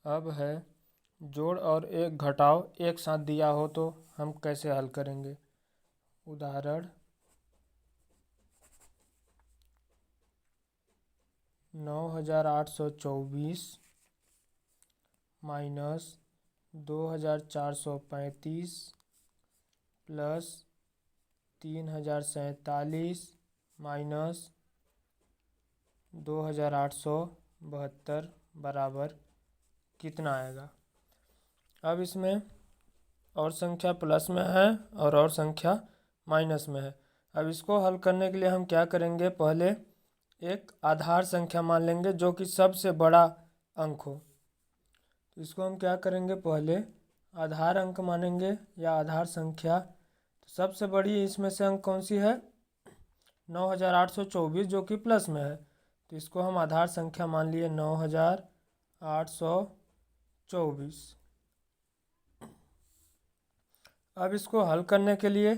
अब है जोड़ और एक घटाव एक साथ दिया हो तो हम कैसे हल करेंगे। उदाहरण 9824 माइनस 2435 प्लस 3047 माइनस 2872 बराबर कितना आएगा। अब इसमें और संख्या प्लस में है और संख्या माइनस में है। अब इसको हल करने के लिए हम क्या करेंगे, पहले एक आधार संख्या मान लेंगे जो कि सबसे बड़ा अंक हो। तो इसको हम क्या करेंगे, पहले आधार अंक मानेंगे या आधार संख्या। तो सबसे बड़ी इसमें से अंक कौन सी है, 9824 जो कि प्लस में है। तो इसको हम आधार संख्या मान लिए 9824। अब इसको हल करने के लिए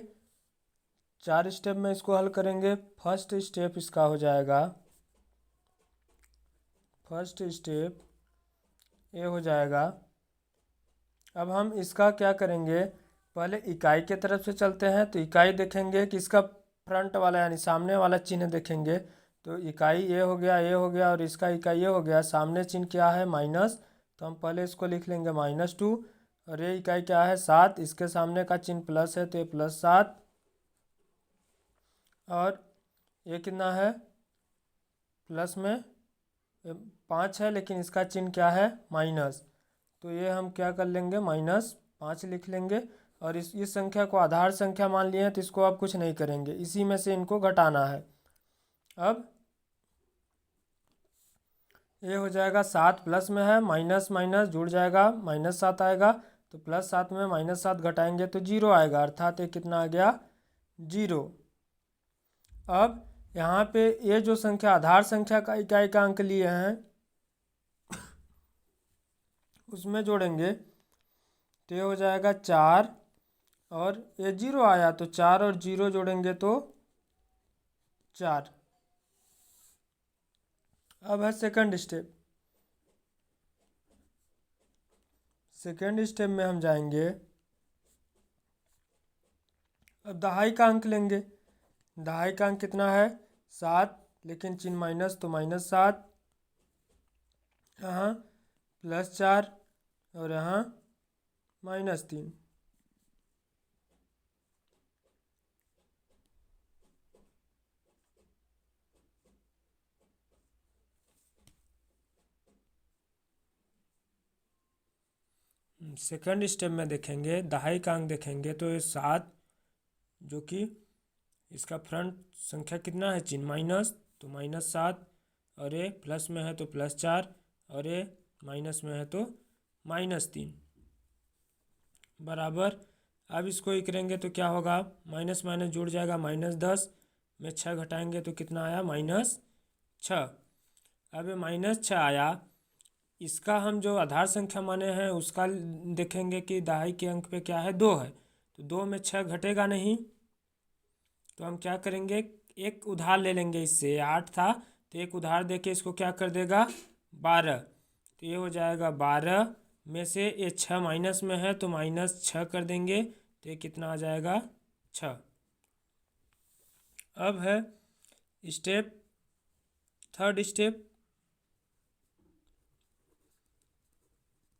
4 स्टेप में इसको हल करेंगे। फर्स्ट स्टेप इसका हो जाएगा, फर्स्ट स्टेप ये हो जाएगा। अब हम इसका क्या करेंगे, पहले इकाई के तरफ से चलते हैं। तो इकाई देखेंगे कि इसका फ्रंट वाला यानी सामने वाला चिन्ह देखेंगे। तो इकाई ये हो गया, ये हो गया, और इसका इकाई ये हो गया। सामने चिन्ह क्या है, माइनस। तो हम पहले इसको लिख लेंगे -2। और ये इकाई क्या है, 7। इसके सामने का चिन्ह प्लस है तो ये +7। और ये कितना है, प्लस में 5 है, लेकिन इसका चिन्ह क्या है, माइनस। तो ये हम क्या कर लेंगे, -5 लिख लेंगे। और इस संख्या को आधार संख्या मान लिए हैं तो इसको आप कुछ नहीं करेंगे, इसी में से इनको घटाना है। अब ये हो जाएगा 7 प्लस में है, माइनस माइनस जुड़ जाएगा, -7 आएगा। तो +7 में -7 घटाएंगे तो 0 आएगा, अर्थात ये कितना आ गया, 0। अब यहाँ पे ये जो संख्या आधार संख्या का इकाई का अंक लिए हैं उसमें जोड़ेंगे तो ये हो जाएगा 4। और ये 0 आया तो 4 और 0 जोड़ेंगे तो 4। अब है सेकंड स्टेप। सेकंड स्टेप में हम जाएंगे, अब दहाई का अंक लेंगे। दहाई का अंक कितना है, 7, लेकिन चिन्ह माइनस तो -7। यहाँ +4 और यहाँ -3। सेकंड स्टेप में देखेंगे, दहाई का अंक देखेंगे तो ये 7, जो कि इसका फ्रंट संख्या कितना है, चिन्ह माइनस तो -7। और ये प्लस में है तो +4, और ये माइनस में है तो -3 बराबर। अब इसको ये करेंगे तो क्या होगा, माइनस माइनस जुड़ जाएगा, -10 में 6 घटाएंगे तो कितना आया, -6। अब ये -6 आया, इसका हम जो आधार संख्या माने हैं उसका देखेंगे कि दहाई के अंक पे क्या है, 2 है। तो 2 में 6 घटेगा नहीं, तो हम क्या करेंगे, एक उधार ले लेंगे। इससे 8 था तो एक उधार देके इसको क्या कर देगा, 12। तो ये हो जाएगा 12 में से ये 6 माइनस में है तो -6 कर देंगे तो ये कितना आ जाएगा, 6। अब है step, third step.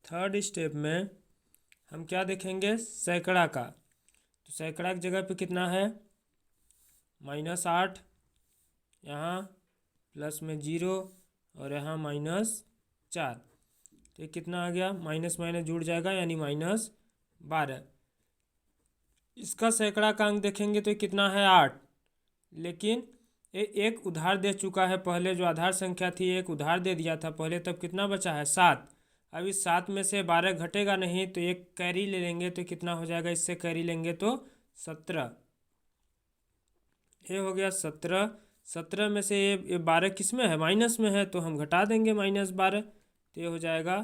Third step में हम क्या देखेंगे, सैकड़ा का। तो सैकड़ा की जगह पे कितना है, -8, यहाँ प्लस में 0 और यहाँ -4। तो ये कितना आ गया, माइनस माइनस जुड़ जाएगा यानी -12। इसका सैकड़ा का अंक देखेंगे तो ये कितना है, 8। लेकिन ये एक उधार दे चुका है, पहले जो आधार संख्या थी एक उधार दे दिया था पहले, तब कितना बचा है, 7। अब इस 7 में से 12 घटेगा नहीं तो एक कैरी ले लेंगे तो कितना हो जाएगा, इससे कैरी लेंगे तो 17। ये हो गया 17। 17 में से ये 12 किस में है, माइनस में है, तो हम घटा देंगे -12, तो ये हो जाएगा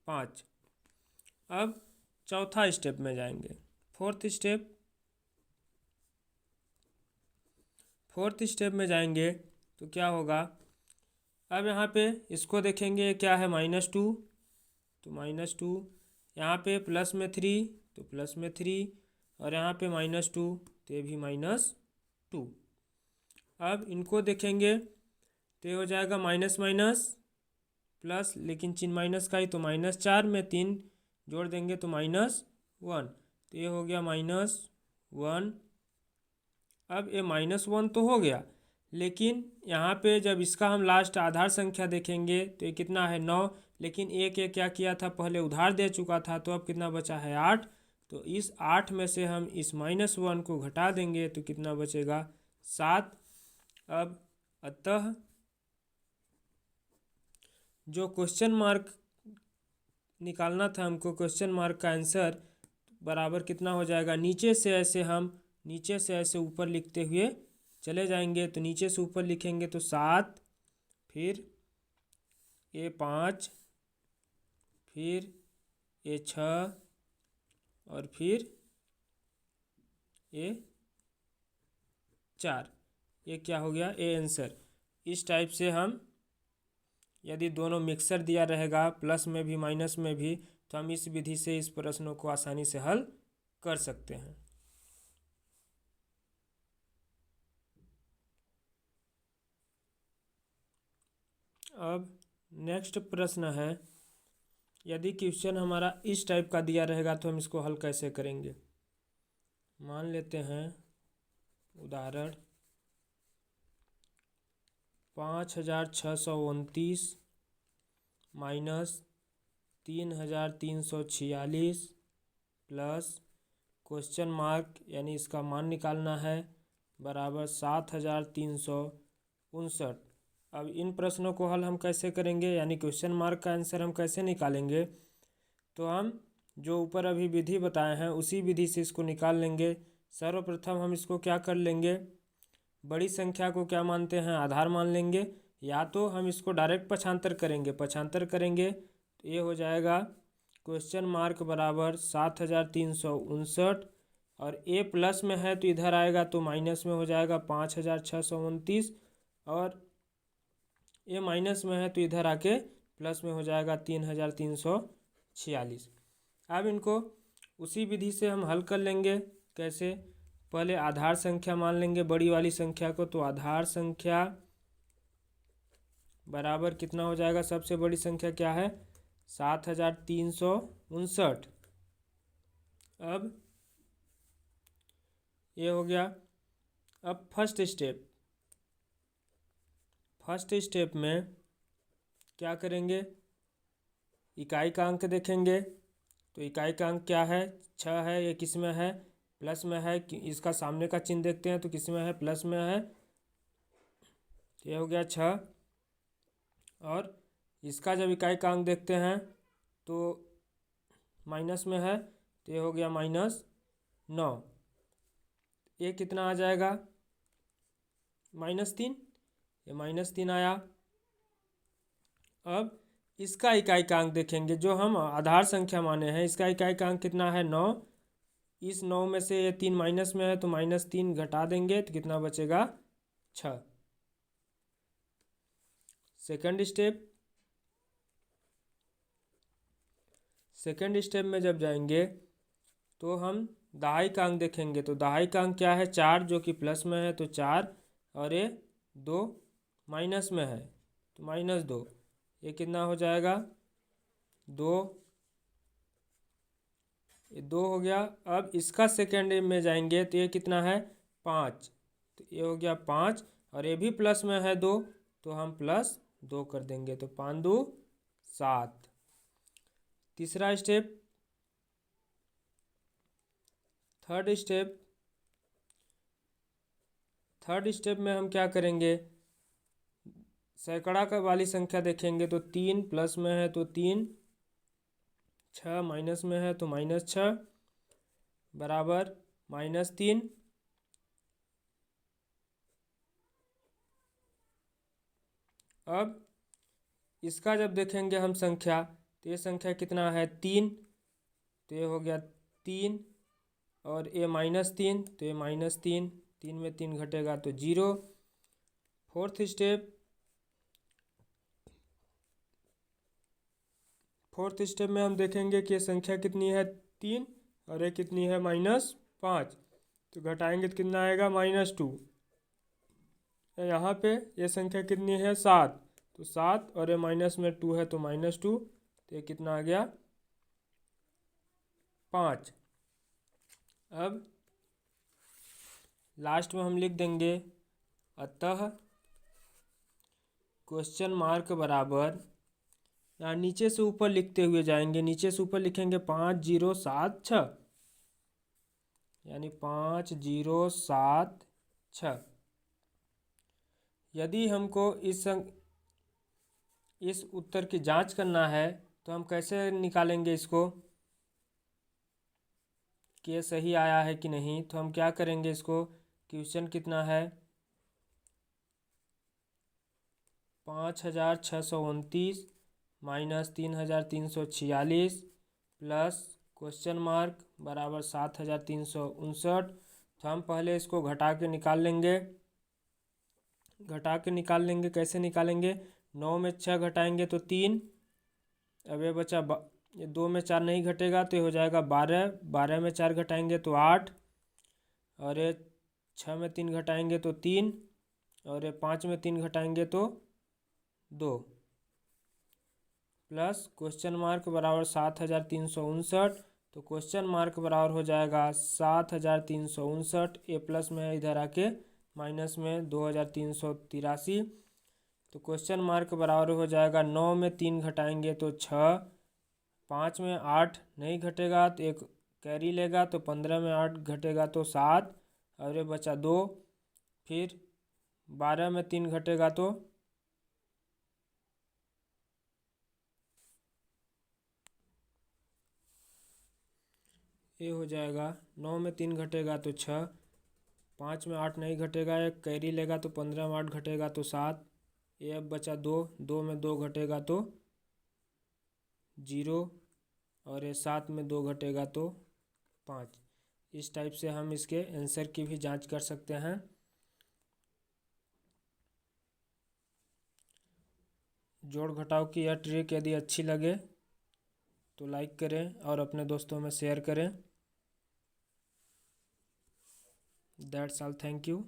5। अब चौथा स्टेप में जाएंगे, फोर्थ स्टेप। फोर्थ स्टेप में जाएंगे तो क्या होगा, अब यहाँ पे इसको देखेंगे क्या है, -2। तो -2, यहाँ पे प्लस में 3 तो प्लस में 3, और यहाँ पे -2 तो ये भी -2। अब इनको देखेंगे तो ये हो जाएगा माइनस माइनस प्लस, लेकिन चिन्ह माइनस का ही, तो -4 में 3 जोड़ देंगे तो -1, तो ये हो गया -1। अब ये -1 तो हो गया, लेकिन यहाँ पे जब इसका हम लास्ट आधार संख्या देखेंगे तो ये कितना है 9, लेकिन एक ये क्या किया था पहले उधार दे चुका था, तो अब कितना बचा है 8। तो इस 8 में से हम इस -1 को घटा देंगे तो कितना बचेगा 7। अब अतः जो क्वेश्चन मार्क निकालना था हमको, क्वेश्चन मार्क का आंसर बराबर कितना हो जाएगा, नीचे से ऐसे ऊपर लिखते हुए चले जाएंगे। तो नीचे से ऊपर लिखेंगे तो 7, फिर ये 5, फिर ये 6, और फिर ये 4। ये क्या हो गया ए आंसर। इस टाइप से हम, यदि दोनों मिक्सर दिया रहेगा प्लस में भी माइनस में भी, तो हम इस विधि से इस प्रश्नों को आसानी से हल कर सकते हैं। अब नेक्स्ट प्रश्न है, यदि क्वेश्चन हमारा इस टाइप का दिया रहेगा तो हम इसको हल कैसे करेंगे। मान लेते हैं उदाहरण 5629 -3346 प्लस क्वेश्चन मार्क यानी इसका मान निकालना है बराबर 7359। अब इन प्रश्नों को हल हम कैसे करेंगे, यानी क्वेश्चन मार्क का आंसर हम कैसे निकालेंगे। तो हम जो ऊपर अभी विधि बताए हैं उसी विधि से इसको निकाल लेंगे। सर्वप्रथम हम इसको क्या कर लेंगे, बड़ी संख्या को क्या मानते हैं, आधार मान लेंगे, या तो हम इसको डायरेक्ट पक्षांतर करेंगे तो ये हो जाएगा क्वेश्चन मार्क बराबर 7359, और ए प्लस में है तो इधर आएगा तो माइनस में हो जाएगा 5629, और ए माइनस में है तो इधर आके प्लस में हो जाएगा 3346। अब इनको उसी विधि से हम हल कर लेंगे। कैसे, पहले आधार संख्या मान लेंगे बड़ी वाली संख्या को, तो आधार संख्या बराबर कितना हो जाएगा, सबसे बड़ी संख्या क्या है 7359। अब ये हो गया। अब फर्स्ट स्टेप में क्या करेंगे, इकाई का अंक देखेंगे। तो इकाई का अंक क्या है 6 है, ये किस में है प्लस में है, इसका सामने का चिन्ह देखते हैं तो किस में है प्लस में है, ये हो गया 6। और इसका जब इकाई का अंक देखते हैं तो माइनस में है तो ये हो गया -9। ये कितना आ जाएगा -3, ये -3 आया। अब इसका इकाई का अंक देखेंगे, जो हम आधार संख्या माने हैं इसका इकाई का अंक कितना है 9। इस 9 में से ये 3 माइनस में है तो -3 घटा देंगे तो कितना बचेगा 6। सेकंड स्टेप में जब जाएंगे तो हम दहाई का अंक देखेंगे। तो दहाई का अंक क्या है 4, जो कि प्लस में है तो 4, और ये 2 माइनस में है तो -2, ये कितना हो जाएगा 2, ये 2 हो गया। अब इसका सेकेंड में जाएंगे तो ये कितना है 5, तो ये हो गया 5, और ये भी प्लस में है 2 तो हम +2 कर देंगे तो 5 2 7। तीसरा स्टेप, थर्ड स्टेप में हम क्या करेंगे, सैकड़ा का वाली संख्या देखेंगे। तो 3 प्लस में है तो 3, 6 माइनस में है तो -6 बराबर -3। अब इसका जब देखेंगे हम संख्या तो ये संख्या कितना है 3, तो ये हो गया 3, और ये -3 तो ये -3, 3 में 3 घटेगा तो 0। फोर्थ फोर्थ स्टेप में हम देखेंगे कि ये संख्या कितनी है 3 और ये कितनी है -5। तो घटाएंगे तो कितना आएगा -2। यहाँ पे ये संख्या कितनी है 7, तो 7 और ये माइनस में 2 है तो -2, तो ये कितना आ गया 5। अब लास्ट में हम लिख देंगे अतः क्वेश्चन मार्क बराबर, यहाँ नीचे से ऊपर लिखते हुए जाएंगे, नीचे से ऊपर लिखेंगे 5076, यानी 5076। यदि हमको इस उत्तर की जांच करना है तो हम कैसे निकालेंगे इसको कि ये सही आया है कि नहीं। तो हम क्या करेंगे, इसको क्वेश्चन कितना है 5629 माइनस 3346 प्लस क्वेश्चन मार्क बराबर 7359। तो हम पहले इसको घटा के निकाल लेंगे। कैसे निकालेंगे, 9 में 6 घटाएंगे तो 3। अब ये बचा ये 2 में 4 नहीं घटेगा तो ये हो जाएगा 12। 12 में 4 घटाएंगे तो 8, और ये 6 में 3 घटाएंगे तो 3, और ये 5 में 3 घटाएंगे तो 2, प्लस क्वेश्चन मार्क बराबर 7359। तो क्वेश्चन मार्क बराबर हो जाएगा 7359, ए प्लस में इधर आके माइनस में 2383। तो क्वेश्चन मार्क बराबर हो जाएगा 9 में 3 घटाएंगे तो 6, 5 में 8 नहीं घटेगा तो एक कैरी लेगा तो 15 में 8 घटेगा तो 7, और ये बचा 2। फिर 12 में 3 घटेगा तो ये हो जाएगा 9 में 3 घटेगा तो 6, 5 में 8 नहीं घटेगा, एक कैरी लेगा तो 15 में 8 घटेगा तो 7। ये अब बचा 2, 2 में 2 घटेगा तो 0, और ये 7 में 2 घटेगा तो 5। इस टाइप से हम इसके आंसर की भी जांच कर सकते हैं। जोड़ घटाव की यह ट्रिक यदि अच्छी लगे तो लाइक करें और अपने दोस्तों में शेयर करें। That's all, thank you.